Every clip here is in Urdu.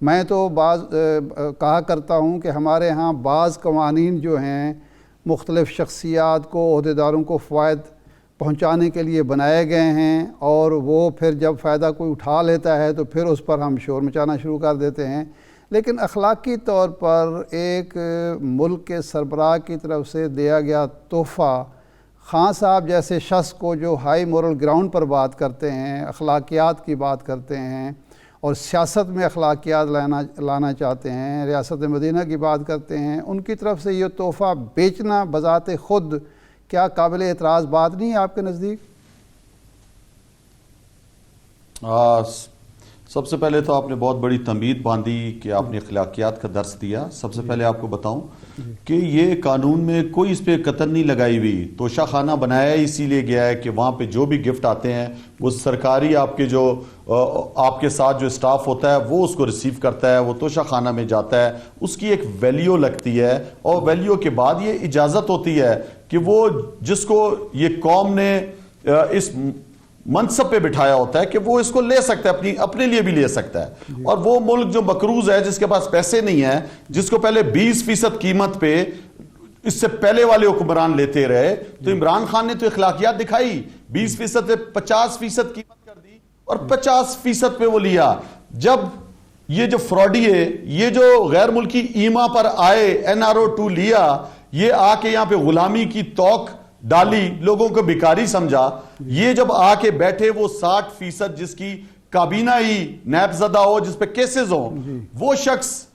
میں تو کہا کرتا ہوں کہ ہمارے ہاں بعض قوانین جو ہیں مختلف شخصیات کو، عہدیداروں کو فوائد پہنچانے کے لیے بنائے گئے ہیں، اور وہ پھر جب فائدہ کوئی اٹھا لیتا ہے تو پھر اس پر ہم شور مچانا شروع کر دیتے ہیں۔ لیکن اخلاقی طور پر ایک ملک کے سربراہ کی طرف سے دیا گیا تحفہ، خان صاحب جیسے شخص کو جو ہائی مورل گراؤنڈ پر بات کرتے ہیں، اخلاقیات کی بات کرتے ہیں اور سیاست میں اخلاقیات لانا چاہتے ہیں، ریاست مدینہ کی بات کرتے ہیں، ان کی طرف سے یہ تحفہ بیچنا بذات خود کیا قابل اعتراض بات نہیں ہے آپ کے نزدیک؟ سب سے پہلے تو آپ نے بہت بڑی تنبیہ باندھی کہ آپ نے اخلاقیات کا درس دیا۔ سب سے پہلے آپ کو بتاؤں کہ یہ قانون میں کوئی اس پہ قطر نہیں لگائی ہوئی، توشہ خانہ بنایا اسی لیے گیا ہے کہ وہاں پہ جو بھی گفٹ آتے ہیں وہ سرکاری آپ کے ساتھ جو اسٹاف ہوتا ہے وہ اس کو ریسیو کرتا ہے، وہ توشہ خانہ میں جاتا ہے، اس کی ایک ویلیو لگتی ہے، اور ویلیو کے بعد یہ اجازت ہوتی ہے کہ وہ جس کو یہ قوم نے اس منصب پہ بٹھایا ہوتا ہے کہ وہ اس کو لے سکتا ہے، اپنے لیے بھی لے سکتا ہے۔ اور وہ ملک جو مقروض ہے، جس کے پاس پیسے نہیں ہیں، جس کو پہلے 20% قیمت پہ اس سے پہلے والے حکمران لیتے رہے، تو عمران خان نے تو اخلاقیات دکھائی، 20% سے 50% قیمت کر دی اور 50% پہ وہ لیا۔ جب یہ جو فراڈی ہے، یہ جو غیر ملکی ایما پر آئے، NRO2 لیا، یہ آ کے یہاں پہ غلامی کی توق ڈالی، لوگوں کو بیکاری سمجھا، یہ جب آ کے بیٹھے وہ 60% جس کی کابینہ ہی نیب زدہ ہو، جس پہ کیسز ہوں، وہ شخص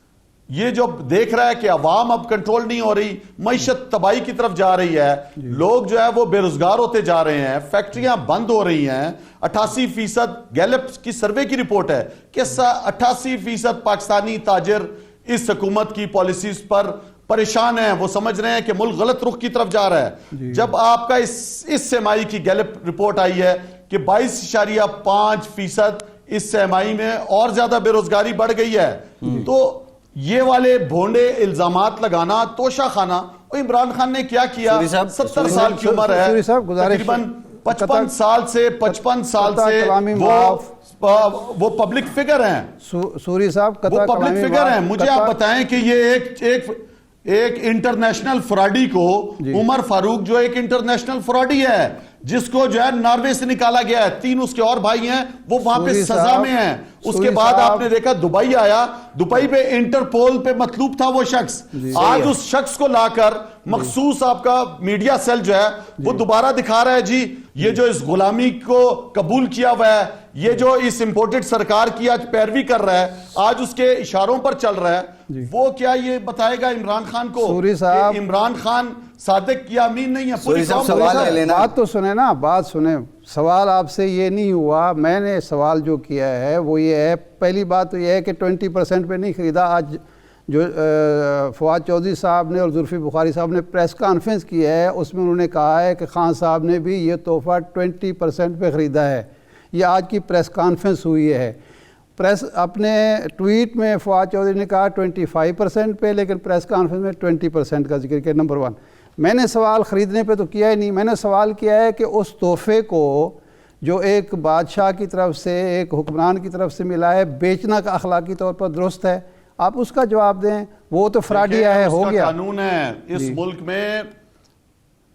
یہ جو دیکھ رہا ہے کہ عوام اب کنٹرول نہیں ہو رہی، معیشت تباہی کی طرف جا رہی ہے، لوگ جو ہے وہ بے روزگار ہوتے جا رہے ہیں، فیکٹریاں بند ہو رہی ہیں، 88% گیلپ کی سروے کی رپورٹ ہے کہ 88% پاکستانی تاجر اس حکومت کی پالیسیز پر پریشان ہیں، وہ سمجھ رہے ہیں کہ ملک غلط رخ کی طرف جا رہا ہے۔ جب آپ کا اس سہمائی کی گیلپ رپورٹ آئی ہے کہ 22.5% اس سہمائی میں اور زیادہ بے روزگاری بڑھ گئی ہے، تو یہ والے بھونڈے الزامات لگانا، توشہ خانہ، عمران خان نے کیا کیا؟ 70 سال کی عمر ہے، تقریباً 55 سال سے وہ پبلک فگر ہیں، سوری صاحب وہ پبلک فگر ہیں۔ مجھے آپ بتائیں کہ یہ ایک انٹرنیشنل فراڈی کو، عمر فاروق جو ایک انٹرنیشنل فراڈی ہے، جس کو جو ہے ناروے سے نکالا گیا ہے، 3 اس کے اور بھائی ہیں، وہ وہاں پہ سزا میں ہیں۔ اس کے بعد آپ نے دیکھا دبئی آیا، دبئی پہ انٹرپول پہ مطلوب تھا وہ شخص، آج اس شخص کو لا کر مخصوص آپ کا میڈیا سیل جو ہے وہ دوبارہ دکھا رہا ہے جی یہ جو اس غلامی کو قبول کیا ہوا ہے، یہ جو اس امپورٹڈ سرکار کی آج پیروی کر رہا ہے، آج اس کے اشاروں پر چل رہا ہے، وہ کیا یہ بتائے گا عمران خان کو کہ عمران خان صادق یا امین نہیں ہے؟ سوری صاحب سوال لے لینا، بات تو سنیں نا، بات سنیں۔ سوال آپ سے یہ نہیں ہوا، میں نے سوال جو کیا ہے وہ یہ ہے، پہلی بات تو یہ ہے کہ 20% پہ نہیں خریدا۔ آج جو فواد چودھری صاحب نے اور زلفی بخاری صاحب نے پریس کانفرنس کی ہے، اس میں انہوں نے کہا ہے کہ خان صاحب نے بھی یہ تحفہ 20% پہ خریدا ہے۔ یہ آج کی پریس کانفرنس ہوئی ہے۔ پریس اپنے ٹویٹ میں فواد چودھری نے کہا 25% پہ، لیکن پریس کانفرنس میں 20% کا ذکر کیا۔ نمبر 1، میں نے سوال خریدنے پہ تو کیا ہی نہیں، میں نے سوال کیا ہے کہ اس تحفے کو جو ایک بادشاہ کی طرف سے، ایک حکمران کی طرف سے ملا ہے، بیچنا کا اخلاقی طور پر درست ہے؟ آپ اس کا جواب دیں۔ وہ تو فراڈیا ہے، ہو گیا۔ قانون ہے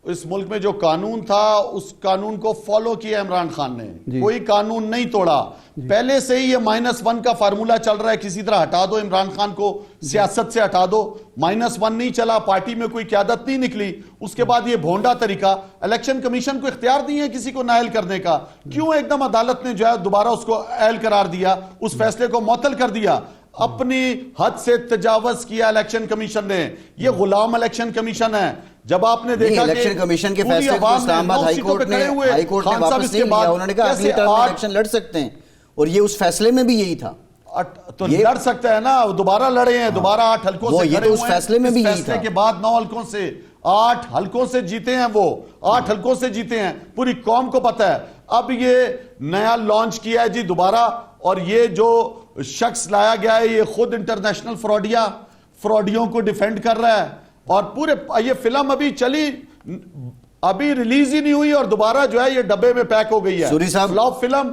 اس ملک میں جو قانون تھا، اس قانون کو فالو کیا عمران خان نے، کوئی قانون نہیں توڑا۔ پہلے سے ہی یہ -1 کا فارمولا چل رہا ہے، کسی طرح ہٹا دو عمران خان کو، سیاست سے ہٹا دو۔ -1 نہیں چلا، پارٹی میں کوئی قیادت نہیں نکلی، اس کے بعد یہ بھونڈا طریقہ، الیکشن کمیشن کو اختیار دی ہے کسی کو نااہل کرنے کا، کیوں ایک دم عدالت نے جو ہے دوبارہ اس کو اہل قرار دیا، اس فیصلے کو معطل کر دیا؟ اپنی حد سے تجاوز کیا الیکشن کمیشن نے، یہ غلام الیکشن کمیشن ہے۔ جب آپ نے دیکھا کہ الیکشن کمیشن کے فیصلے کو اسلام آباد ہائی کورٹ نے واپس نہیں لیا، انہوں نے کہا اگلی ٹرم میں الیکشن لڑ سکتے ہیں، اور یہ اس فیصلے میں بھی یہی تھا۔ تو لڑ سکتا ہے نا، دوبارہ لڑے ہیں، دوبارہ 8 حلقوں سے یہ تو اس فیصلے میں بھی یہی تھا۔ فیصلے کے بعد 9 حلقوں سے 8 حلقوں سے جیتے ہیں، وہ 8 حلقوں سے جیتے ہیں، پوری قوم کو پتہ ہے۔ اب یہ نیا لانچ کیا ہے جی دوبارہ، اور یہ جو شخص لایا گیا ہے یہ خود انٹرنیشنل فراڈیوں کو ڈیفینڈ کر رہا ہے، اور پورے یہ فلم ابھی چلی، ابھی ریلیز ہی نہیں ہوئی، اور دوبارہ جو ہے یہ ڈبے میں پیک ہو گئی ہے۔ سوری صاحب فلاپ فلم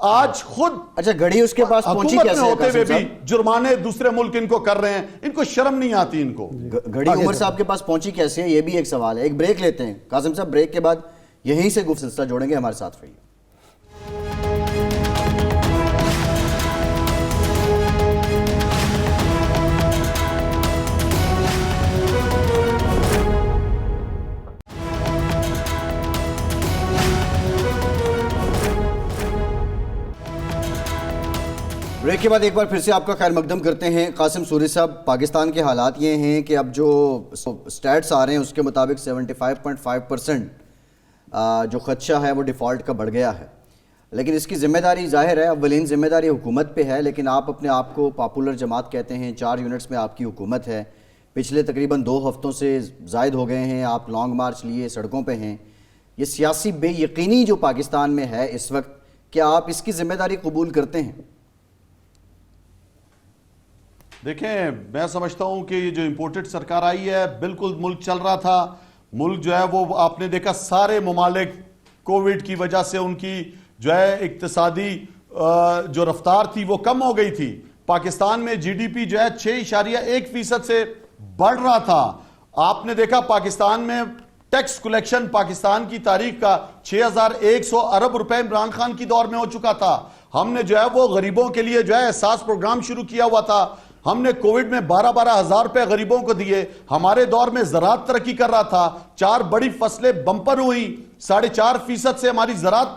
آج خود اچھا گھڑی اس کے پاس پہنچی حکومت کیسے میں ہے ہوتے ہوئے قاسم بھی صاحب؟ جرمانے دوسرے ملک ان کو کر رہے ہیں, ان کو شرم نہیں آتی ان کو. گھڑی عمر صاحب کے پاس پہنچی کیسے ہے, یہ بھی ایک سوال ہے. ایک بریک لیتے ہیں قاسم صاحب, بریک کے بعد یہیں سے گفتگو سلسلہ جوڑیں گے, ہمارے ساتھ رہیے. بریک کے بعد ایک بار پھر سے آپ کا خیر مقدم کرتے ہیں. قاسم سوری صاحب, پاکستان کے حالات یہ ہیں کہ اب جو سٹیٹس آ رہے ہیں اس کے مطابق 75.5% جو خدشہ ہے وہ ڈیفالٹ کا بڑھ گیا ہے. لیکن اس کی ذمہ داری ظاہر ہے, اولین ذمہ داری حکومت پہ ہے, لیکن آپ اپنے آپ کو پاپولر جماعت کہتے ہیں, 4 یونٹس میں آپ کی حکومت ہے, پچھلے تقریباً 2 ہفتوں سے زائد ہو گئے ہیں, آپ لانگ مارچ لیے سڑکوں پہ ہیں. یہ سیاسی بے یقینی جو پاکستان میں ہے اس وقت, کیا آپ اس کی ذمہ داری قبول کرتے ہیں؟ دیکھیں, میں سمجھتا ہوں کہ یہ جو امپورٹڈ سرکار آئی ہے, بالکل ملک چل رہا تھا, ملک جو ہے وہ آپ نے دیکھا سارے ممالک کووڈ کی وجہ سے ان کی جو ہے اقتصادی جو رفتار تھی وہ کم ہو گئی تھی. پاکستان میں جی ڈی پی جو ہے 6.1% سے بڑھ رہا تھا. آپ نے دیکھا پاکستان میں ٹیکس کلیکشن پاکستان کی تاریخ کا 6100 ارب روپے عمران خان کی دور میں ہو چکا تھا. ہم نے جو ہے وہ غریبوں کے لیے جو ہے احساس پروگرام شروع کیا ہوا تھا. ہم نے کووڈ میں 12 ہزار روپے غریبوں کو دیے. ہمارے دور میں زراعت ترقی کر رہا تھا, 4 بڑی فصلیں بمپر ہوئی, 4.5% سے ہماری زراعت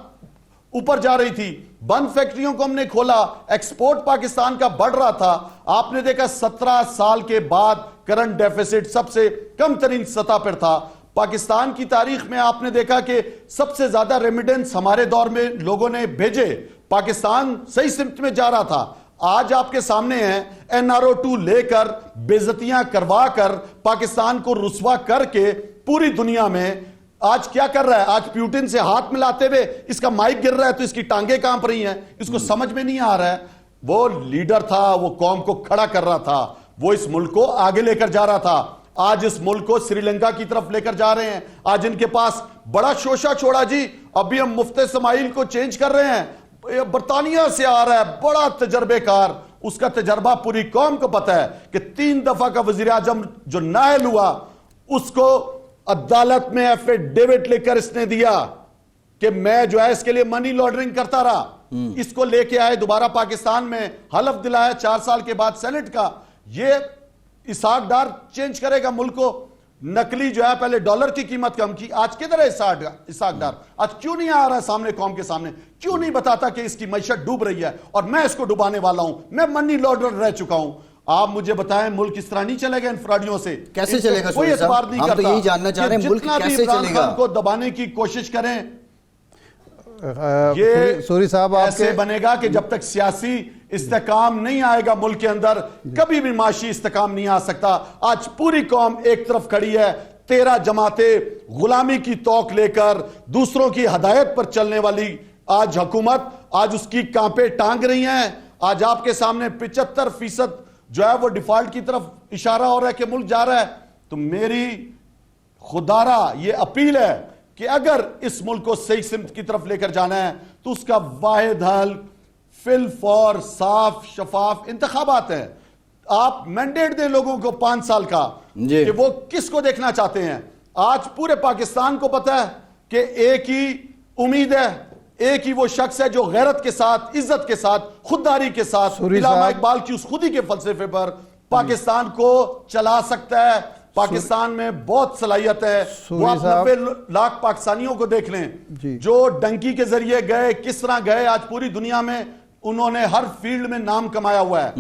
اوپر جا رہی تھی. بند فیکٹریوں کو ہم نے کھولا, ایکسپورٹ پاکستان کا بڑھ رہا تھا. آپ نے دیکھا 17 سال کے بعد کرنٹ ڈیفیسٹ سب سے کم ترین سطح پر تھا. پاکستان کی تاریخ میں آپ نے دیکھا کہ سب سے زیادہ ریمیڈنس ہمارے دور میں لوگوں نے بھیجے. پاکستان صحیح سمت میں جا رہا تھا. آج آپ کے سامنے ہیں NRO2 لے کر, بےعزتیاں کروا کر, پاکستان کو رسوا کر کے پوری دنیا میں آج کیا کر رہا ہے. آج پیوٹن سے ہاتھ ملاتے ہوئے اس کا مائک گر رہا ہے تو اس کی ٹانگیں کانپ رہی ہیں. اس کو سمجھ میں نہیں آ رہا ہے. وہ لیڈر تھا, وہ قوم کو کھڑا کر رہا تھا, وہ اس ملک کو آگے لے کر جا رہا تھا. آج اس ملک کو سری لنکا کی طرف لے کر جا رہے ہیں. آج ان کے پاس بڑا شوشہ چھوڑا جی, ابھی ہم مفتی اسماعیل کو چینج کر رہے ہیں, برطانیہ سے آ رہا ہے, بڑا تجربے کار. اس کا تجربہ پوری قوم کو پتا ہے کہ 3 دفعہ کا وزیر اعظم جو نائل ہوا, اس کو عدالت میں ایفیڈیوٹ لے کر اس نے دیا کہ میں جو ہے اس کے لیے منی لانڈرنگ کرتا رہا. اس کو لے کے آئے دوبارہ پاکستان میں, حلف دلایا 4 سال کے بعد سینٹ کا. یہ اسحاق ڈار چینج کرے گا ملک کو. نقلی جو ہے پہلے ڈالر کی قیمت کم کی, آج کدھر ہے اسحاق ڈار؟ آج کیوں نہیں آ رہا ہے سامنے قوم کے سامنے؟ کیوں نہیں بتاتا کہ اس کی معیشت ڈوب رہی ہے اور میں اس کو ڈوبانے والا ہوں, میں منی لانڈرر رہ چکا ہوں. آپ مجھے بتائیں ملک اس طرح نہیں چلے گا ان فراڈیوں سے. کیسے چلے گا؟ کوئی اعتبار نہیں کرتا. ہم تو یہی جاننا چاہ رہے ہیں ملک کیسے چلے گا. کو دبانے کی کوشش کریں, سوری صاحب ایسے بنے گا کہ جب تک سیاسی استحکام نہیں آئے گا ملک کے اندر, کبھی بھی معاشی استحکام نہیں آ سکتا. آج پوری قوم ایک طرف کھڑی ہے, 13 جماعتیں غلامی کی توق لے کر دوسروں کی ہدایت پر چلنے والی آج حکومت, آج اس کی کانپیں ٹانگ رہی ہیں. آج آپ کے سامنے 75% جو ہے وہ ڈیفالٹ کی طرف اشارہ ہو رہا ہے کہ ملک جا رہا ہے. تو میری خدارہ یہ اپیل ہے کہ اگر اس ملک کو صحیح سمت کی طرف لے کر جانا ہے تو اس کا واحد حل فی الفور صاف شفاف انتخابات ہیں. آپ مینڈیٹ دیں لوگوں کو 5 سال کا کہ وہ کس کو دیکھنا چاہتے ہیں. آج پورے پاکستان کو پتا ہے کہ ایک ہی امید ہے, ایک ہی وہ شخص ہے جو غیرت کے ساتھ, عزت کے ساتھ, خودداری کے ساتھ, علامہ اقبال کی اس خودی کے فلسفے پر پاکستان کو چلا سکتا ہے. پاکستان میں بہت صلاحیت ہے. وہ آپ 90 لاکھ پاکستانیوں کو دیکھ لیں جو ڈنکی کے ذریعے گئے, کس طرح گئے. آج پوری دنیا میں انہوں نے ہر فیلڈ میں نام کمایا ہوا ہے.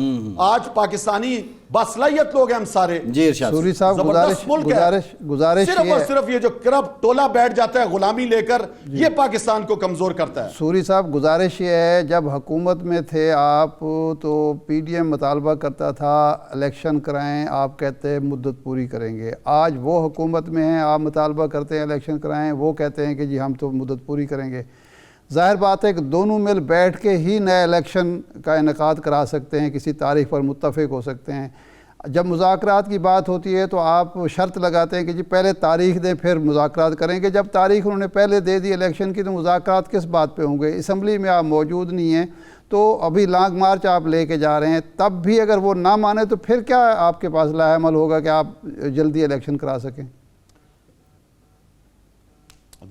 آج پاکستانی باصلاحیت لوگ ہیں ہم سارے. جی ارشاد سوری صاحب, گزارش صرف اور صرف یہ جو کرپٹ ٹولہ بیٹھ جاتا ہے غلامی لے کر, یہ پاکستان کو کمزور کرتا ہے. سوری صاحب گزارش یہ ہے, جب حکومت میں تھے آپ تو پی ڈی ایم مطالبہ کرتا تھا الیکشن کرائیں, آپ کہتے ہیں مدت پوری کریں گے. آج وہ حکومت میں ہیں, آپ مطالبہ کرتے ہیں الیکشن کرائیں, وہ کہتے ہیں کہ جی ہم تو مدت پوری کریں گے. ظاہر بات ہے کہ دونوں مل بیٹھ کے ہی نئے الیکشن کا انعقاد کرا سکتے ہیں, کسی تاریخ پر متفق ہو سکتے ہیں. جب مذاکرات کی بات ہوتی ہے تو آپ شرط لگاتے ہیں کہ جی پہلے تاریخ دیں پھر مذاکرات کریں گے. جب تاریخ انہوں نے پہلے دے دی الیکشن کی تو مذاکرات کس بات پہ ہوں گے؟ اسمبلی میں آپ موجود نہیں ہیں, تو ابھی لانگ مارچ آپ لے کے جا رہے ہیں, تب بھی اگر وہ نہ مانے تو پھر کیا آپ کے پاس لاہ عمل ہوگا کہ آپ جلدی الیکشن کرا سکیں؟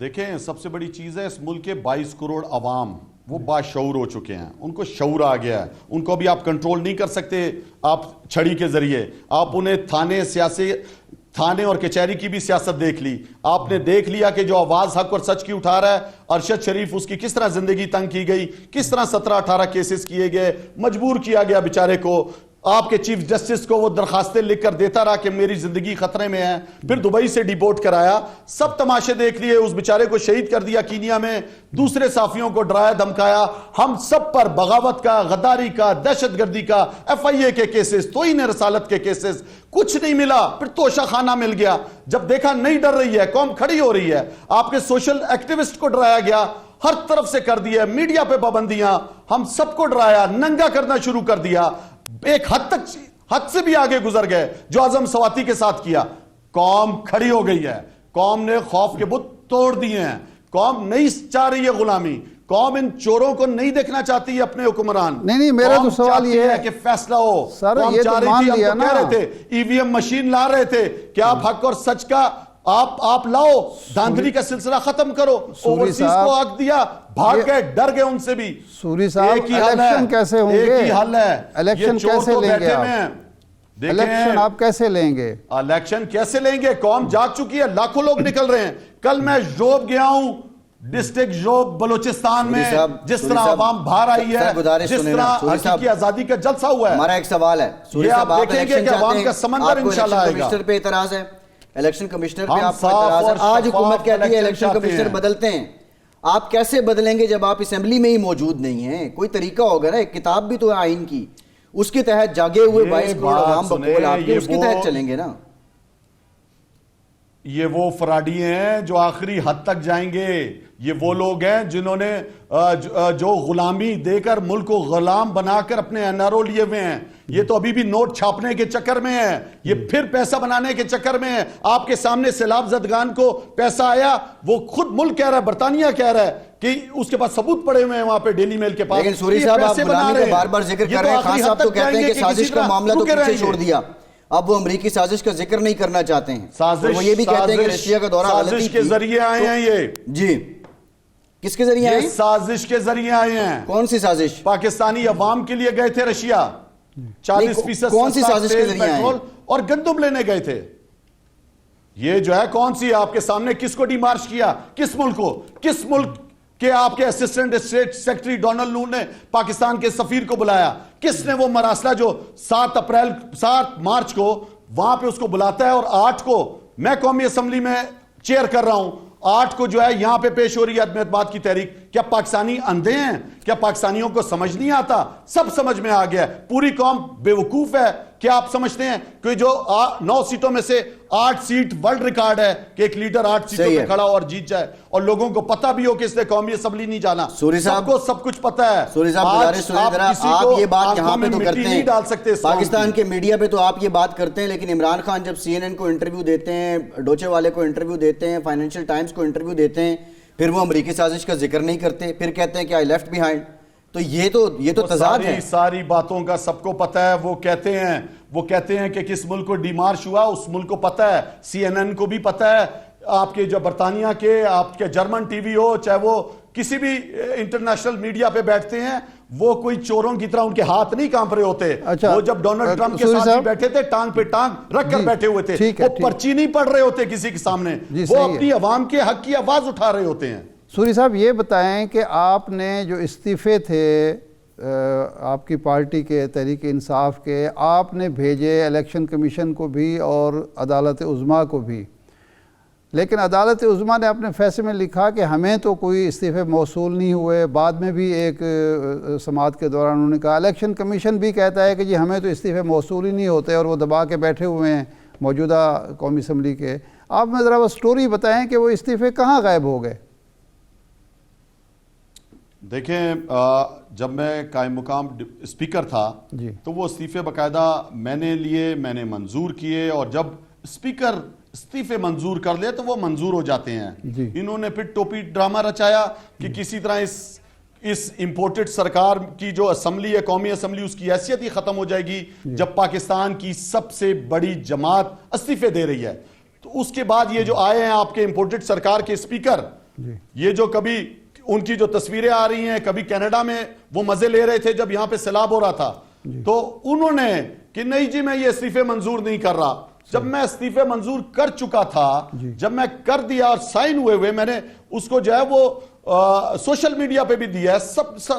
دیکھیں, سب سے بڑی چیز ہے اس ملک کے 22 کروڑ عوام وہ باشعور ہو چکے ہیں, ان کو شعور آ گیا ہے, ان کو بھی آپ کنٹرول نہیں کر سکتے آپ چھڑی کے ذریعے. آپ انہیں تھانے اور کچہری کی بھی سیاست دیکھ لی, آپ نے دیکھ لیا کہ جو آواز حق اور سچ کی اٹھا رہا ہے ارشد شریف, اس کی کس طرح زندگی تنگ کی گئی, کس طرح 17-18 کیسز کیے گئے, مجبور کیا گیا بیچارے کو. آپ کے چیف جسٹس کو وہ درخواستیں لکھ کر دیتا رہا کہ میری زندگی خطرے میں ہے, پھر دبئی سے ڈیپورٹ کرایا, سب تماشے دیکھ لیے, اس بیچارے کو شہید کر دیا کینیا میں, دوسرے صحافیوں کو ڈرایا دھمکایا. ہم سب پر بغاوت کا, غداری کا, دہشت گردی کا, FIA کے کیسز, توہین رسالت کے کیسز, کچھ نہیں ملا. پھر توشہ خانہ مل گیا, جب دیکھا نہیں ڈر رہی ہے قوم, کھڑی ہو رہی ہے. آپ کے سوشل ایکٹیوسٹ کو ڈرایا گیا, ہر طرف سے کر دیا, میڈیا پہ پابندیاں, ہم سب کو ڈرایا, ننگا کرنا شروع کر دیا. ایک حد سے بھی آگے گزر گئے جو اعظم سواتی کے ساتھ کیا. قوم کھڑی ہو گئی ہے, قوم نے خوف کے بت توڑ دیے ہیں, قوم نہیں چاہ رہی ہے غلامی, قوم ان چوروں کو نہیں دیکھنا چاہتی ہے اپنے حکمران. نہیں میرا تو سوال یہ ہے کہ فیصلہ ہو. سر قوم یہ چاہ تو رہی مان تھی, لیا ہم نا, تو کہہ رہے تھے EVM مشین لا رہے تھے کہ آپ حق اور سچ کا آپ لاؤ, دھاندلی کا سلسلہ ختم کرو. اوورسیز کو حق دیا, بھاگ گئے, ڈر گئے ان سے بھی. سوری صاحب الیکشن کیسے ہوں گے؟ ایک ہی حل ہے, الیکشن کیسے لیں گے آپ؟ الیکشن آپ کیسے لیں گے؟ الیکشن کیسے لیں گے؟ قوم جاگ چکی ہے, لاکھوں لوگ نکل رہے ہیں. کل میں جوب گیا ہوں, ڈسٹرکٹ جوب بلوچستان میں, جس طرح عوام باہر آئی ہے, جس طرح حقیقی آزادی کا جلسہ ہوا ہے. ہمارا ایک سوال ہے, یہ آپ دیکھیں گے کہ عوام کا سمندر انشاءاللہ آئے گا. کمشنر پہ اعتراض ہے, الیکشن کمشنر پہ آپ کو اعتراض ہے. آج حکومت کہتی ہے الیکشن کمشنر بدلتے ہیں, آپ کیسے بدلیں گے جب آپ اسمبلی میں ہی موجود نہیں ہیں؟ کوئی طریقہ ہوگا نا, ایک کتاب بھی تو ہے آئین کی, اس کے تحت جاگے ہوئے 22 کروڑ عوام بقول آپ کے, اس کے تحت چلیں گے نا. یہ وہ فراڈی ہیں جو آخری حد تک جائیں گے. یہ وہ لوگ ہیں جنہوں نے جو غلامی دے کر ملک کو غلام بنا کر اپنے NRO لیے ہوئے ہیں. یہ تو ابھی بھی نوٹ چھاپنے کے چکر میں ہیں, یہ پھر پیسہ بنانے کے چکر میں ہیں. آپ کے سامنے سیلاب زدگان کو پیسہ آیا, وہ خود ملک کہہ رہا ہے, برطانیہ کہہ رہا ہے کہ اس کے پاس ثبوت پڑے ہوئے ہیں وہاں پہ ڈیلی میل کے پاس. لیکن سوری صاحب آپ غلامی کا بار بار ذکر کر رہے ہیں, خان صاحب تو کہتے ہیں کہ سازش کا معاملہ تو پیچھے چھوڑ دیا, اب وہ امریکی سازش کا ذکر نہیں کرنا چاہتے ہیں. وہ یہ بھی کہتے ہیں کہ رشیا کا دورہ غلطی سازش کے ذریعے آئے ہیں. یہ جی کس کے ذریعے آئے ہیں؟ سازش کے ذریعے آئے ہیں. کون سی سازش؟ پاکستانی عوام کے لیے گئے تھے رشیا, 40% کون سی سازش کے ذریعے آئے ہیں؟ اور گندم لینے گئے تھے. یہ جو ہے کون سی آپ کے سامنے, کس کو ڈی مارچ کیا, کس ملک کو, کس ملک کہ آپ کے اسسٹنٹ اسٹیٹ سیکرٹری ڈونلڈ نون نے پاکستان کے سفیر کو بلایا, کس نے وہ مراسلہ جو 7 مارچ کو وہاں پہ اس کو بلاتا ہے, اور 8 کو میں قومی اسمبلی میں چیئر کر رہا ہوں, 8 کو جو ہے یہاں پہ پیش ہو رہی ہے عدم اعتماد کی تحریک. کیا پاکستانی اندھے ہیں؟ کیا پاکستانیوں کو سمجھ نہیں آتا؟ سب سمجھ میں آ گیا ہے, پوری قوم بے وقوف ہے. کیا آپ سمجھتے ہیں کہ جو 9 سیٹوں میں سے 8 سیٹ ورلڈ ریکارڈ ہے کہ ایک لیڈر 8 سیٹوں پہ کھڑا ہو اور جیت جائے, اور لوگوں کو پتہ بھی ہو کہ اس نے قومی اسمبلی نہیں جانا؟ سب کو سب کچھ پتہ ہے. سوری صاحب گزارش سنیں ذرا, آپ یہ بات یہاں پہ تو کرتے ہیں, پاکستان کے میڈیا پہ تو آپ یہ بات کرتے ہیں, لیکن عمران خان جب CNN کو انٹرویو دیتے ہیں, ڈوچے والے کو انٹرویو دیتے ہیں, فائنینشیل ٹائمز کو انٹرویو دیتے ہیں, پھر وہ امریکی سازش کا ذکر نہیں کرتے, پھر کہتے ہیں کہ آئی لیفٹ بیہائنڈ. تو یہ تو تضاد ہے. ساری باتوں کا سب کو پتہ ہے. وہ کہتے ہیں کہ کس ملک کو ڈیمارش ہوا, اس ملک کو پتہ ہے, CNN کو بھی پتہ ہے, آپ کے جو برطانیہ کے, آپ کے جرمن ٹی وی ہو, چاہے وہ کسی بھی انٹرنیشنل میڈیا پہ بیٹھتے ہیں, وہ کوئی چوروں کی طرح ان کے ہاتھ نہیں کانپ رہے ہوتے. وہ جب ڈونلڈ ٹرمپ کے ساتھ بیٹھے تھے, ٹانگ پہ ٹانگ رکھ کر بیٹھے ہوئے تھے, وہ پرچی نہیں پڑھ رہے ہوتے کسی کے سامنے, وہ اپنی عوام کے حق کی آواز اٹھا رہے ہوتے ہیں. سوری صاحب یہ بتائیں کہ آپ نے جو استعفے تھے آپ کی پارٹی کے تحریک انصاف کے, آپ نے بھیجے الیکشن کمیشن کو بھی اور عدالت عظمیٰ کو بھی, لیکن عدالت عظمیٰ نے اپنے فیصلے میں لکھا کہ ہمیں تو کوئی استعفے موصول نہیں ہوئے. بعد میں بھی ایک سماعت کے دوران انہوں نے کہا, الیکشن کمیشن بھی کہتا ہے کہ جی ہمیں تو استعفے موصول ہی نہیں ہوتے, اور وہ دبا کے بیٹھے ہوئے ہیں موجودہ قومی اسمبلی کے. آپ میں ذرا وہ سٹوری بتائیں کہ وہ استعفے کہاں غائب ہو گئے؟ دیکھیں جب میں قائم مقام اسپیکر تھا جی تو وہ استعفے باقاعدہ میں نے لیے، میں نے منظور کیے، اور جب اسپیکر استعفے منظور کر لے تو وہ منظور ہو جاتے ہیں. جی انہوں نے پھر ٹوپی ڈرامہ رچایا کہ کسی طرح اس امپورٹڈ سرکار کی جو اسمبلی ہے، قومی اسمبلی، اس کی حیثیت ہی ختم ہو جائے گی جب پاکستان کی سب سے بڑی جماعت استعفے دے رہی ہے. تو اس کے بعد یہ جو آئے ہیں آپ کے امپورٹڈ سرکار کے اسپیکر، یہ جو کبھی ان کی جو تصویریں آ رہی ہیں، کبھی کینیڈا میں وہ مزے لے رہے تھے جب یہاں پہ سیلاب ہو رہا تھا، تو انہوں نے کہ نہیں جی میں یہ استعفے منظور نہیں کر رہا. جب میں استعفے منظور کر چکا تھا، جب میں کر دیا اور سائن ہوئے میں نے اس کو جو ہے وہ سوشل میڈیا پہ بھی دیا ہے،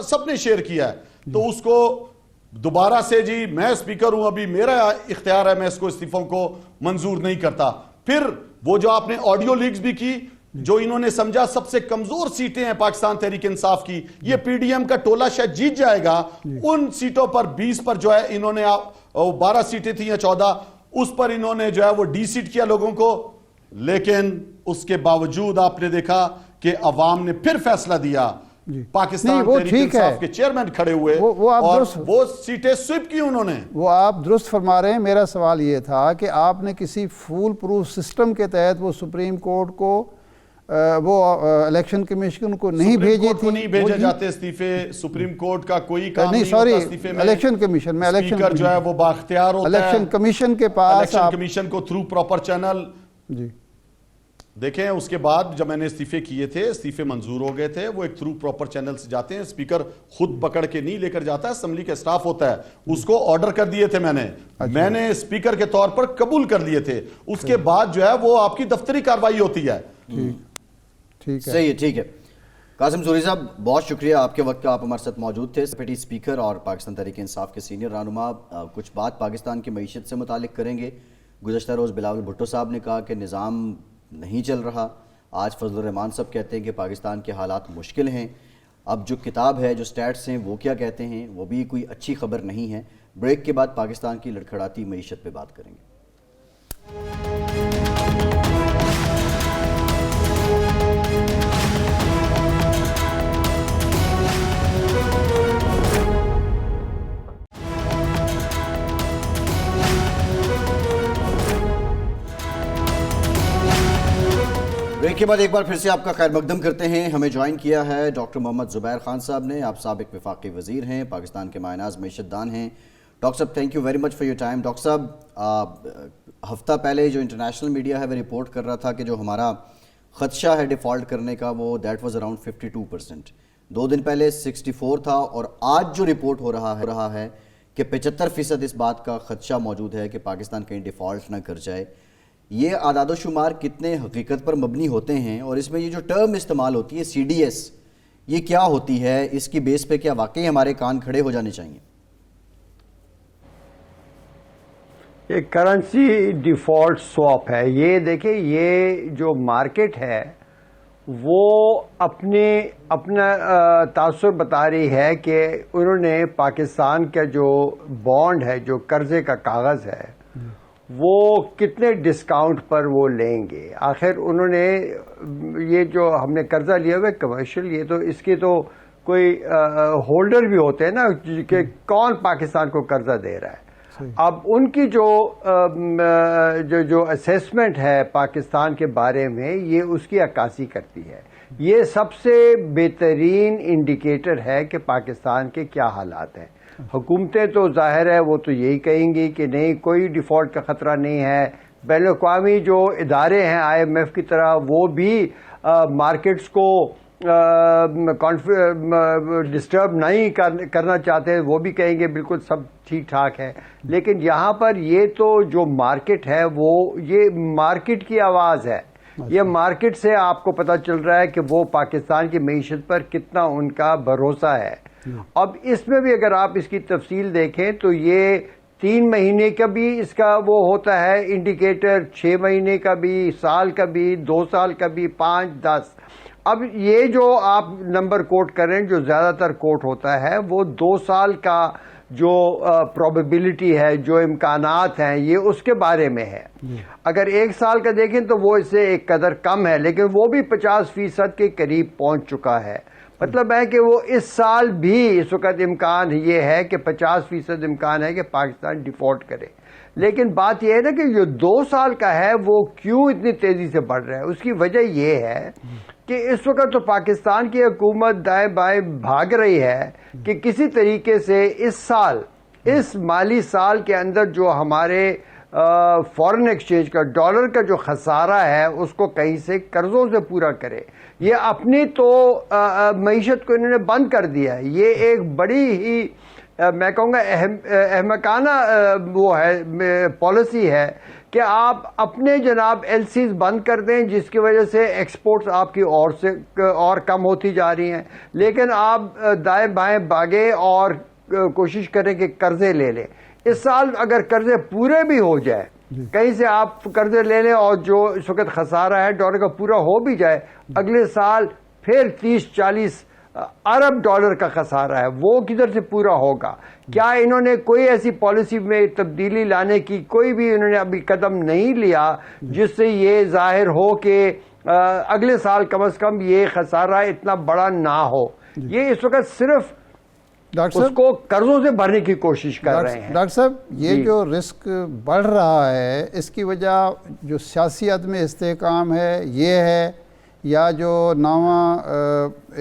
سب نے شیئر کیا ہے، تو اس کو دوبارہ سے جی میں اسپیکر ہوں، ابھی میرا اختیار ہے، میں اس کو استعفوں کو منظور نہیں کرتا. پھر وہ جو آپ نے آڈیو لیکس بھی کی، جو انہوں نے سمجھا سب سے کمزور سیٹیں ہیں پاکستان تحریک انصاف کی، یہ پی ڈی ایم کا ٹولہ شاید جیت جائے گا، ان سیٹوں پر 20 پر جو ہے انہوں نے 12 سیٹیں تھیں یا 14، اس پر انہوں نے جو ہے وہ ڈی سیٹ کیا لوگوں کو. لیکن اس کے باوجود آپ نے دیکھا کہ عوام نے پھر فیصلہ دیا، پاکستان تحریک انصاف کے چیئرمین کھڑے ہوئے اور وہ سیٹیں سویپ کی انہوں نے. وہ آپ درست فرما رہے ہیں. میرا سوال یہ تھا کہ آپ نے کسی فول پروف سسٹم کے تحت وہ سپریم کورٹ کو وہ الیکشن کمیشن کو نہیں بھیجی تھی؟ نہیں بھیجے جاتے استعفے، سپریم کورٹ کا کوئی کام نہیں، نہیں ہوتا سوری، استعفے میں. الیکشن کمیشن میں اسپیکر جو ہے وہ بااختیار ہوتا ہے، الیکشن کمیشن کے پاس الیکشن کمیشن کو تھرو پراپر چینل. جی دیکھیں اس کے بعد جب میں نے استعفے کیے تھے، استعفے منظور ہو گئے تھے، وہ ایک تھرو پراپر چینل سے جاتے ہیں، اسپیکر خود پکڑ کے نہیں لے کر جاتا ہے، اسمبلی کا اسٹاف ہوتا ہے، اس کو آرڈر کر دیے تھے میں نے اسپیکر کے طور پر قبول کر لیے تھے. اس کے بعد جو ہے وہ آپ کی دفتری کارروائی ہوتی ہے. ٹھیک ہے، صحیح ہے، ٹھیک ہے. قاسم سوری صاحب بہت شکریہ آپ کے وقت کا، آپ ہمارے ساتھ موجود تھے. ڈپٹی اسپیکر اور پاکستان تحریک انصاف کے سینئر رہنما کچھ بات پاکستان کی معیشت سے متعلق کریں گے. گزشتہ روز بلاول بھٹو صاحب نے کہا کہ نظام نہیں چل رہا، آج فضل الرحمان صاحب کہتے ہیں کہ پاکستان کے حالات مشکل ہیں. اب جو کتاب ہے، جو سٹیٹس ہیں، وہ کیا کہتے ہیں، وہ بھی کوئی اچھی خبر نہیں ہے. بریک کے بعد پاکستان کی لڑکھڑاتی معیشت پہ بات کریں گے. بریک کے بعد ایک بار پھر سے آپ کا خیر مقدم کرتے ہیں. ہمیں جوائن کیا ہے ڈاکٹر محمد زبیر خان صاحب نے. آپ سابق وفاقی وزیر ہیں، پاکستان کے مایناز معیشت دان ہیں. ڈاکٹر صاحب thank you very much for your time. Doctor صاحب ہفتہ پہلے جو انٹرنیشنل میڈیا ہے وہ رپورٹ کر رہا تھا کہ جو ہمارا خدشہ ہے ڈیفالٹ کرنے کا وہ دیٹ واز اراؤنڈ 52%. 2 دن پہلے 64 تھا، اور آج جو رپورٹ ہو رہا ہے کہ 75% اس بات کا خدشہ موجود ہے کہ پاکستان کہیں ڈیفالٹ نہ کر جائے. یہ اعداد و شمار کتنے حقیقت پر مبنی ہوتے ہیں، اور اس میں یہ جو ٹرم استعمال ہوتی ہے CDS، یہ کیا ہوتی ہے؟ اس کی بیس پہ کیا واقعی ہمارے کان کھڑے ہو جانے چاہیے؟ یہ کرنسی ڈیفالٹ سواپ ہے. یہ دیکھیں، یہ جو مارکیٹ ہے وہ اپنا تاثر بتا رہی ہے کہ انہوں نے پاکستان کا جو بانڈ ہے، جو قرضے کا کاغذ ہے، وہ کتنے ڈسکاؤنٹ پر وہ لیں گے. آخر انہوں نے یہ جو ہم نے قرضہ لیا ہوا ہے کمرشل، یہ تو اس کے تو کوئی ہولڈر بھی ہوتے ہیں نا کہ کون پاکستان کو قرضہ دے رہا ہے. اب ان کی جو اسیسمنٹ ہے پاکستان کے بارے میں، یہ اس کی عکاسی کرتی ہے. یہ سب سے بہترین انڈیکیٹر ہے کہ پاکستان کے کیا حالات ہیں. حکومتیں تو ظاہر ہے وہ تو یہی کہیں گی کہ نہیں، کوئی ڈیفالٹ کا خطرہ نہیں ہے. بین الاقوامی جو ادارے ہیں IMF کی طرح، وہ بھی مارکیٹس کو ڈسٹرب نہیں کرنا چاہتے، وہ بھی کہیں گے بالکل سب ٹھیک ٹھاک ہے. لیکن یہاں پر یہ تو جو مارکیٹ ہے وہ یہ مارکیٹ کی آواز ہے. یہ مارکیٹ سے آپ کو پتہ چل رہا ہے کہ وہ پاکستان کی معیشت پر کتنا ان کا بھروسہ ہے. اب اس میں بھی اگر آپ اس کی تفصیل دیکھیں تو یہ 3 مہینے کا بھی اس کا وہ ہوتا ہے انڈیکیٹر، 6 مہینے کا بھی، سال کا بھی، 2 سال کا بھی، 5، 10. اب یہ جو آپ نمبر کوٹ کر رہے ہیں، جو زیادہ تر کوٹ ہوتا ہے، وہ 2 سال کا جو پروبیبلٹی ہے، جو امکانات ہیں، یہ اس کے بارے میں ہے. اگر 1 سال کا دیکھیں تو وہ اس سے ایک قدر کم ہے، لیکن وہ بھی 50% کے قریب پہنچ چکا ہے. مطلب ہے کہ وہ اس سال بھی اس وقت امکان یہ ہے کہ 50% امکان ہے کہ پاکستان ڈیفالٹ کرے. لیکن بات یہ ہے نا کہ جو 2 سال کا ہے وہ کیوں اتنی تیزی سے بڑھ رہا ہے؟ اس کی وجہ یہ ہے کہ اس وقت تو پاکستان کی حکومت دائیں بائیں بھاگ رہی ہے کہ کسی طریقے سے اس مالی سال کے اندر جو ہمارے فورن ایکسچینج کا ڈالر کا جو خسارہ ہے اس کو کہیں سے قرضوں سے پورا کرے. یہ اپنی تو معیشت کو انہوں نے بند کر دیا ہے. یہ ایک بڑی ہی میں کہوں گا احمقانہ وہ ہے پالیسی ہے کہ آپ اپنے جناب ایل سیز بند کر دیں جس کی وجہ سے ایکسپورٹس آپ کی اور کم ہوتی جا رہی ہیں، لیکن آپ دائیں بائیں بھاگیں اور کوشش کریں کہ قرضے لے لیں. اس سال اگر قرضے پورے بھی ہو جائے، کہیں سے آپ قرضے لے لیں اور جو اس وقت خسارہ ہے ڈالر کا پورا ہو بھی جائے، اگلے سال پھر 30-40 ارب ڈالر کا خسارہ ہے، وہ کدھر سے پورا ہوگا؟ کیا انہوں نے کوئی ایسی پالیسی میں تبدیلی لانے کی کوئی بھی انہوں نے ابھی قدم نہیں لیا جس سے یہ ظاہر ہو کہ اگلے سال کم از کم یہ خسارہ اتنا بڑا نہ ہو؟ یہ اس وقت صرف اس کو قرضوں سے بھرنے کی کوشش کر رہے ہیں. ڈاکٹر صاحب یہ جو رسک بڑھ رہا ہے اس کی وجہ جو سیاسی عدم استحکام ہے یہ ہے، یا جو نواں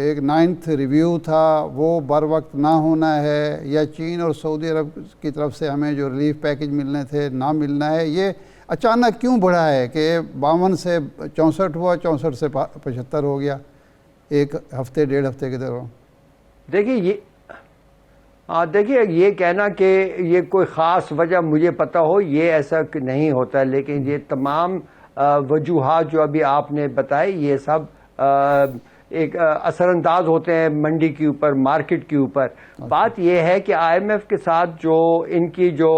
ایک 9th ریویو تھا وہ بر وقت نہ ہونا ہے، یا چین اور سعودی عرب کی طرف سے ہمیں جو ریلیف پیکج ملنے تھے نہ ملنا ہے؟ یہ اچانک کیوں بڑھا ہے کہ 52 سے 64 ہوا، 64 سے 75 ہو گیا ایک ہفتے 1.5 ہفتے کے دوران؟ دیکھیے یہ کہنا کہ یہ کوئی خاص وجہ مجھے پتہ ہو، یہ ایسا نہیں ہوتا، لیکن یہ تمام وجوہات جو ابھی آپ نے بتائے یہ سب ایک اثر انداز ہوتے ہیں منڈی کے اوپر، مارکیٹ کے اوپر. بات یہ ہے کہ آئی ایم ایف کے ساتھ جو ان کی جو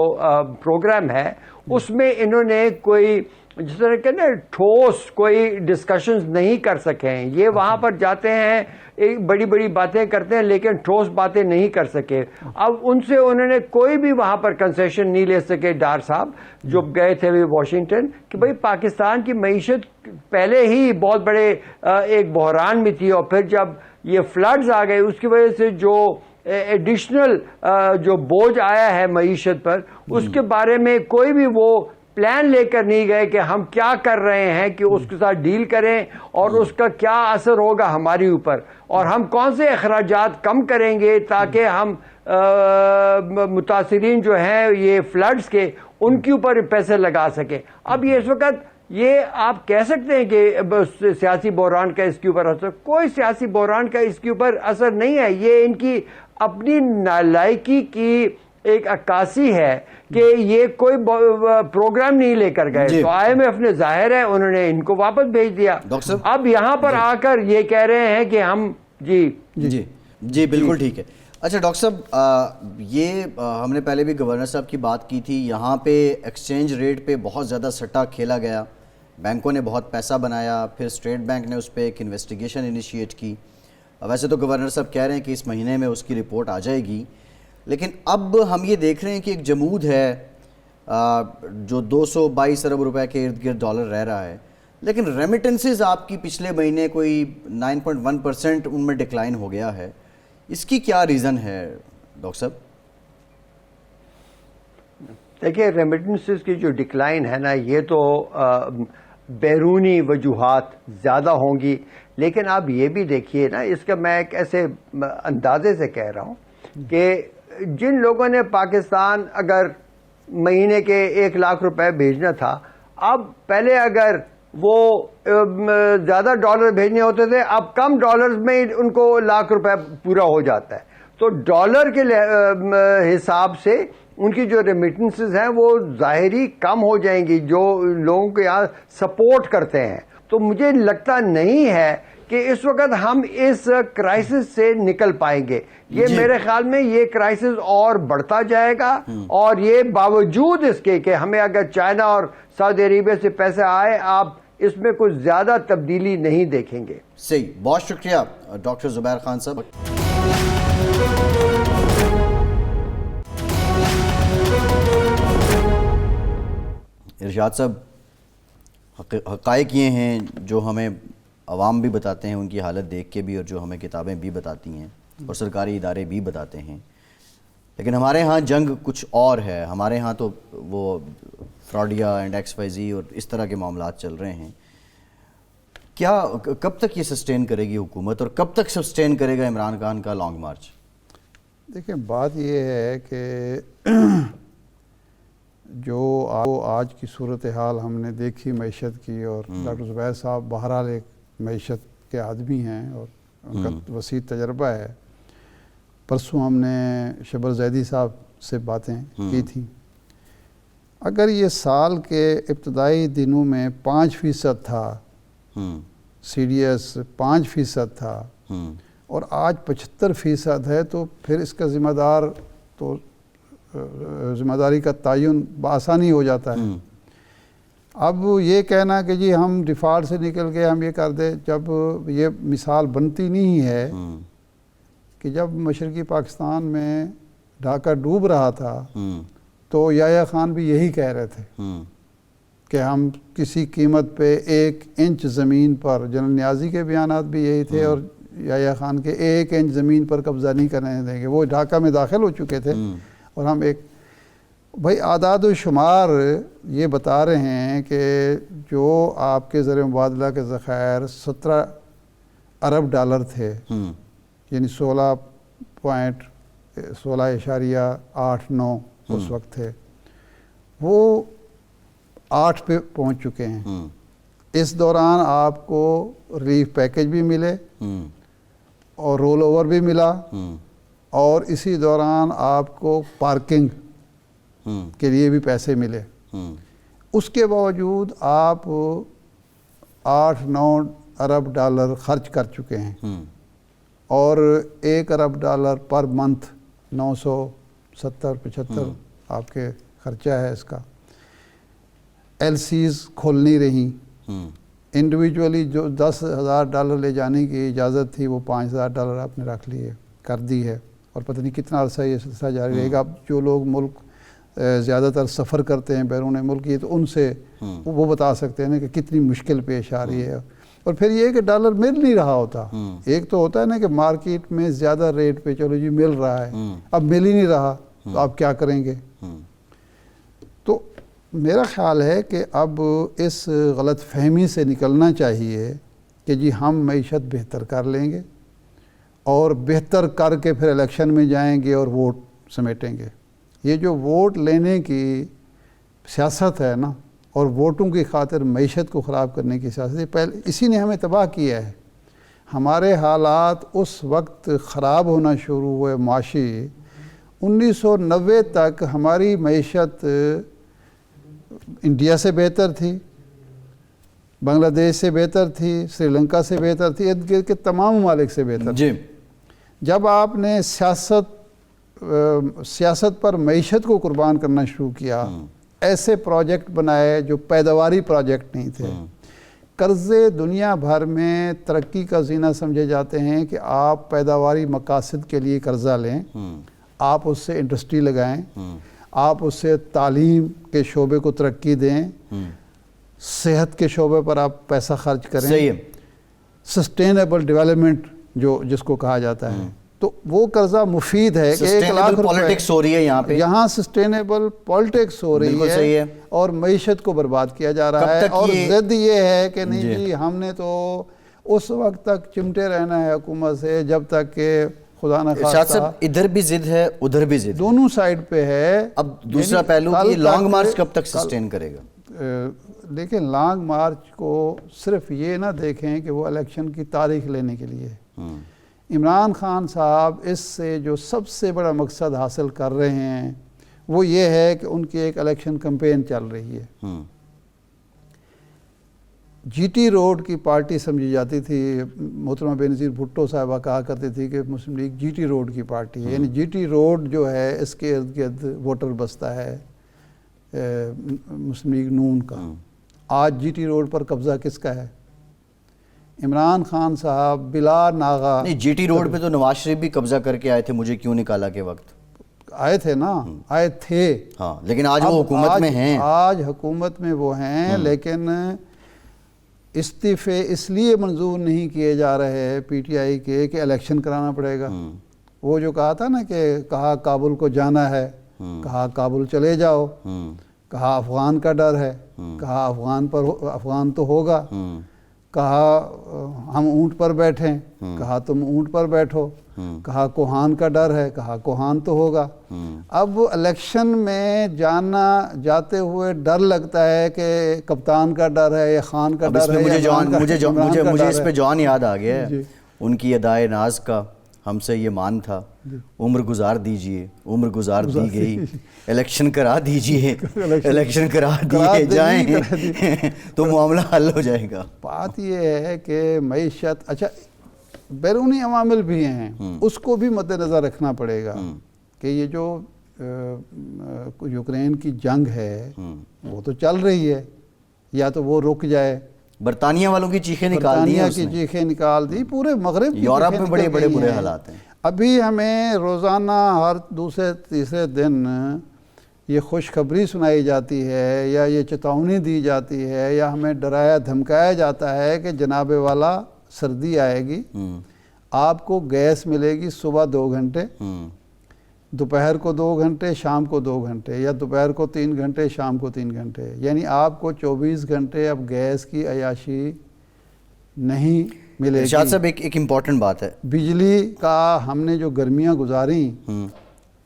پروگرام ہے اس میں انہوں نے کوئی جس طرح کہ نا ٹھوس کوئی ڈسکشنز نہیں کر سکے ہیں. یہ وہاں پر جاتے ہیں، ایک بڑی بڑی باتیں کرتے ہیں لیکن ٹھوس باتیں نہیں کر سکے. اب ان سے انہوں نے کوئی بھی وہاں پر کنسیشن نہیں لے سکے ڈار صاحب جو گئے تھے واشنگٹن، کہ بھئی پاکستان کی معیشت پہلے ہی بہت بڑے ایک بحران میں تھی، اور پھر جب یہ فلڈز آ گئے اس کی وجہ سے جو ایڈیشنل جو بوجھ آیا ہے معیشت پر، اس کے بارے میں کوئی بھی وہ پلان لے کر نہیں گئے کہ ہم کیا کر رہے ہیں کہ اس کے ساتھ ڈیل کریں اور اس کا کیا اثر ہوگا ہماری اوپر، اور ہم کون سے اخراجات کم کریں گے تاکہ ہم متاثرین جو ہیں یہ فلڈز کے ان کے اوپر پیسے لگا سکیں. اب یہ اس وقت یہ آپ کہہ سکتے ہیں کہ سیاسی بحران کا اس کے اوپر اثر، کوئی سیاسی بحران کا اس کے اوپر اثر نہیں ہے. یہ ان کی اپنی نالائکی کی ایک عکاسی ہے کہ یہ کوئی پروگرام نہیں لے کر گئے. تو آئی ایم ایف نے ظاہر ہے انہوں نے ان کو واپس بھیج دیا. اب یہاں پر آ کر یہ کہہ رہے ہیں کہ ہم جی بالکل ٹھیک ہے. اچھا ڈاکٹر صاحب، یہ ہم نے پہلے بھی گورنر صاحب کی بات کی تھی، یہاں پہ ایکسچینج ریٹ پہ بہت زیادہ سٹا کھیلا گیا، بینکوں نے بہت پیسہ بنایا، پھر اسٹیٹ بینک نے اس پہ ایک انویسٹیگیشن انیشیٹ کی. ویسے تو گورنر صاحب کہہ رہے ہیں کہ اس مہینے میں اس کی رپورٹ آ جائے گی، لیکن اب ہم یہ دیکھ رہے ہیں کہ ایک جمود ہے جو 222 ارب روپے کے ارد گرد ڈالر رہ رہا ہے، لیکن ریمیٹنسز آپ کی پچھلے مہینے کوئی 9.1% ان میں ڈکلائن ہو گیا ہے. اس کی کیا ریزن ہے ڈاکٹر صاحب؟ دیکھیے ریمیٹنسز کی جو ڈکلائن ہے نا یہ تو بیرونی وجوہات زیادہ ہوں گی، لیکن آپ یہ بھی دیکھیے نا، اس کا میں ایک ایسے اندازے سے کہہ رہا ہوں کہ جن لوگوں نے پاکستان اگر مہینے کے 1 لاکھ روپے بھیجنا تھا، اب پہلے اگر وہ زیادہ ڈالر بھیجنے ہوتے تھے، اب کم ڈالرز میں ان کو 1 لاکھ روپے پورا ہو جاتا ہے. تو ڈالر کے حساب سے ان کی جو ریمیٹنسز ہیں وہ ظاہری کم ہو جائیں گی جو لوگوں کو یہاں سپورٹ کرتے ہیں. تو مجھے لگتا نہیں ہے کہ اس وقت ہم اس کرائسس سے نکل پائیں گے. یہ میرے خیال میں یہ کرائسس اور بڑھتا جائے گا، اور یہ باوجود اس کے کہ ہمیں اگر چائنا اور سعودی عربیہ سے پیسے آئے، آپ اس میں کچھ زیادہ تبدیلی نہیں دیکھیں گے. صحیح، بہت شکریہ ڈاکٹر زبیر خان صاحب. ارشاد صاحب، حقائق یہ ہیں جو ہمیں عوام بھی بتاتے ہیں ان کی حالت دیکھ کے بھی، اور جو ہمیں کتابیں بھی بتاتی ہیں اور سرکاری ادارے بھی بتاتے ہیں. لیکن ہمارے ہاں جنگ کچھ اور ہے. ہمارے ہاں تو وہ فراڈیا اینڈ ایکس وائی زی اور اس طرح کے معاملات چل رہے ہیں. کیا کب تک یہ سسٹین کرے گی حکومت، اور کب تک سسٹین کرے گا عمران خان کا لانگ مارچ؟ دیکھیں بات یہ ہے کہ جو آج کی صورتحال ہم نے دیکھی معیشت کی، اور ڈاکٹر زبیر صاحب بہرحال ایک معیشت کے آدمی ہیں اور ان کا وسیع تجربہ ہے. پرسوں ہم نے شبر زیدی صاحب سے باتیں کی تھیں. اگر یہ سال کے ابتدائی دنوں میں 5% تھا سی ڈی ایس، 5% تھا، اور آج 75% ہے، تو پھر اس کا ذمہ داری کا تعین بآسانی ہو جاتا ہے. اب یہ کہنا کہ جی ہم ڈیفالٹ سے نکل کے ہم یہ کر دیں، جب یہ مثال بنتی نہیں ہے کہ جب مشرقی پاکستان میں ڈھاکہ ڈوب رہا تھا تو یحییٰ خان بھی یہی کہہ رہے تھے کہ ہم کسی قیمت پہ 1 انچ زمین پر، جنرل نیازی کے بیانات بھی یہی تھے، اور یحییٰ خان کے 1 انچ زمین پر قبضہ نہیں کرنے دیں گے. وہ ڈھاکہ میں داخل ہو چکے تھے، اور ہم بھائی اعداد و شمار یہ بتا رہے ہیں کہ جو آپ کے زر مبادلہ کے ذخائر 17 ارب ڈالر تھے، یعنی 16.89 اس وقت تھے، وہ 8 پہ پہنچ چکے ہیں. اس دوران آپ کو ریلیف پیکج بھی ملے اور رول اوور بھی ملا، اور اسی دوران آپ کو پارکنگ کے لیے بھی پیسے ملے. اس کے باوجود آپ 8-9 ارب ڈالر خرچ کر چکے ہیں، اور 1 ارب ڈالر پر منتھ 970-75 آپ کے خرچہ ہے اس کا. ایل سیز کھول نہیں رہی. انڈیویجولی جو $10,000 لے جانے کی اجازت تھی، وہ $5,000 آپ نے رکھ لی ہے، کر دی ہے، اور پتہ نہیں کتنا عرصہ یہ سلسلہ جاری رہے گا. اب جو لوگ ملک زیادہ تر سفر کرتے ہیں بیرون ملک، یہ تو ان سے وہ بتا سکتے ہیں کہ کتنی مشکل پیش آ رہی ہے. اور پھر یہ کہ ڈالر مل نہیں رہا ہوتا. ایک تو ہوتا ہے نا کہ مارکیٹ میں زیادہ ریٹ پہ چلو جی مل رہا ہے، اب مل ہی نہیں رہا تو آپ کیا کریں گے. تو میرا خیال ہے کہ اب اس غلط فہمی سے نکلنا چاہیے کہ جی ہم معیشت بہتر کر لیں گے، اور بہتر کر کے پھر الیکشن میں جائیں گے اور ووٹ سمیٹیں گے. یہ جو ووٹ لینے کی سیاست ہے نا، اور ووٹوں کی خاطر معیشت کو خراب کرنے کی سیاست، پہلے اسی نے ہمیں تباہ کیا ہے. ہمارے حالات اس وقت خراب ہونا شروع ہوئے معاشی، 1990 تک ہماری معیشت انڈیا سے بہتر تھی، بنگلہ دیش سے بہتر تھی، سری لنکا سے بہتر تھی، ارد گرد کے تمام ممالک سے بہتر تھی. جب آپ نے سیاست پر معیشت کو قربان کرنا شروع کیا، ایسے پروجیکٹ بنائے جو پیداواری پروجیکٹ نہیں تھے. قرضے دنیا بھر میں ترقی کا زینہ سمجھے جاتے ہیں کہ آپ پیداواری مقاصد کے لیے قرضہ لیں، آپ اس سے انڈسٹری لگائیں، آپ اس سے تعلیم کے شعبے کو ترقی دیں، صحت کے شعبے پر آپ پیسہ خرچ کریں، سسٹینیبل ڈیولپمنٹ جس کو کہا جاتا ہے. تو وہ قرضہ مفید ہے کہ 1 لاکھ پالیٹکس ہو رہی ہے یہاں پہ، یہاں سسٹینیبل پالیٹکس ہو رہی ہے اور معیشت کو برباد کیا جا رہا ہے. اور ضد یہ ہے کہ نہیں جی ہم نے تو اس وقت تک چمٹے رہنا ہے حکومت سے جب تک کہ خدا نہ خواستہ. ادھر بھی ضد ہے ادھر بھی ضد، دونوں سائیڈ پہ ہے. اب دوسرا پہلو کہ لانگ مارچ کب تک سسٹین کرے گا؟ دیکھیں لانگ مارچ کو صرف یہ نہ دیکھیں کہ وہ الیکشن کی تاریخ لینے کے لیے. عمران خان صاحب اس سے جو سب سے بڑا مقصد حاصل کر رہے ہیں وہ یہ ہے کہ ان کی ایک الیکشن کمپین چل رہی ہے. جی ٹی روڈ کی پارٹی سمجھی جاتی تھی. محترمہ بے نظیر بھٹو صاحبہ کہا کرتی تھی کہ مسلم لیگ جی ٹی روڈ کی پارٹی ہے. یعنی جی ٹی روڈ جو ہے اس کے ارد گرد ووٹر بستا ہے مسلم لیگ نون کا. آج جی ٹی روڈ پر قبضہ کس کا ہے؟ عمران خان صاحب بلا ناغا. نہیں جی ٹی روڈ پہ تو نواز شریف بھی قبضہ کر کے آئے تھے مجھے کیوں نکالا کے وقت. آئے تھے نا، آئے تھے ہاں، لیکن آج وہ حکومت میں ہیں. آج حکومت میں وہ ہیں، لیکن استعفے اس لیے منظور نہیں کیے جا رہے ہیں پی ٹی آئی کے کہ الیکشن کرانا پڑے گا. وہ جو کہا تھا نا کہ کہا کابل کو جانا ہے, کہا کابل چلے جاؤ, کہا افغان کا ڈر ہے, کہا افغان تو ہوگا, کہا ہم اونٹ پر بیٹھیں, کہا تم اونٹ پر بیٹھو, کہا کوہان کا ڈر ہے, کہا کوہان تو ہوگا. اب الیکشن میں جاتے ہوئے ڈر لگتا ہے کہ کپتان کا ڈر ہے یا خان کا ڈر ہے. مجھے اس پہ جان یاد آ گیا ہے ان کی ادائے ناز کا, ہم سے یہ مان تھا, عمر گزار دیجئے, عمر گزار دی گئی, الیکشن کرا دیجئے, الیکشن کرا دیے جائیں تو معاملہ حل ہو جائے گا. بات یہ ہے کہ معیشت, اچھا بیرونی عوامل بھی ہیں, اس کو بھی مد نظر رکھنا پڑے گا کہ یہ جو یوکرین کی جنگ ہے وہ تو چل رہی ہے, یا تو وہ رک جائے. برطانیہ والوں کی چیخیں نکال دی, برطانیہ کی چیخیں نکال دی, پورے مغرب کی یورپ میں بڑے بڑے برے حالات ہیں. ابھی ہمیں روزانہ ہر دوسرے تیسرے دن یہ خوشخبری سنائی جاتی ہے یا یہ چتاونی دی جاتی ہے یا ہمیں ڈرایا دھمکایا جاتا ہے کہ جناب والا سردی آئے گی, آپ کو گیس ملے گی صبح 2 گھنٹے, دوپہر کو 2 گھنٹے, شام کو 2 گھنٹے, یا دوپہر کو 3 گھنٹے, شام کو 3 گھنٹے. یعنی آپ کو 24 گھنٹے اب گیس کی عیاشی نہیں ملے گی. ارشاد صاحب ایک امپورٹنٹ بات ہے, بجلی کا ہم نے جو گرمیاں گزاری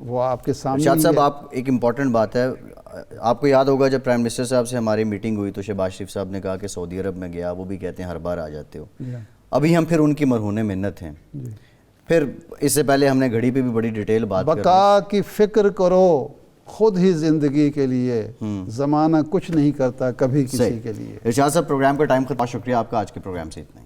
وہ آپ کے سامنے. ارشاد صاحب آپ ایک امپورٹنٹ بات ہے, آپ کو یاد ہوگا جب پرائم منسٹر صاحب سے ہماری میٹنگ ہوئی تو شہباز شریف صاحب نے کہا کہ سعودی عرب میں گیا, وہ بھی کہتے ہیں ہر بار آ جاتے ہو. ابھی ہم پھر ان کی مرہون منت ہیں. پھر اس سے پہلے ہم نے گھڑی پہ بھی بڑی ڈیٹیل بات کر بقا کی فکر کرو خود ہی زندگی کے لیے, زمانہ کچھ نہیں کرتا کبھی کسی کے لیے. ارشاد صاحب پروگرام کا ٹائم ختم, شکریہ آپ کا, آج کے پروگرام سے اتنا.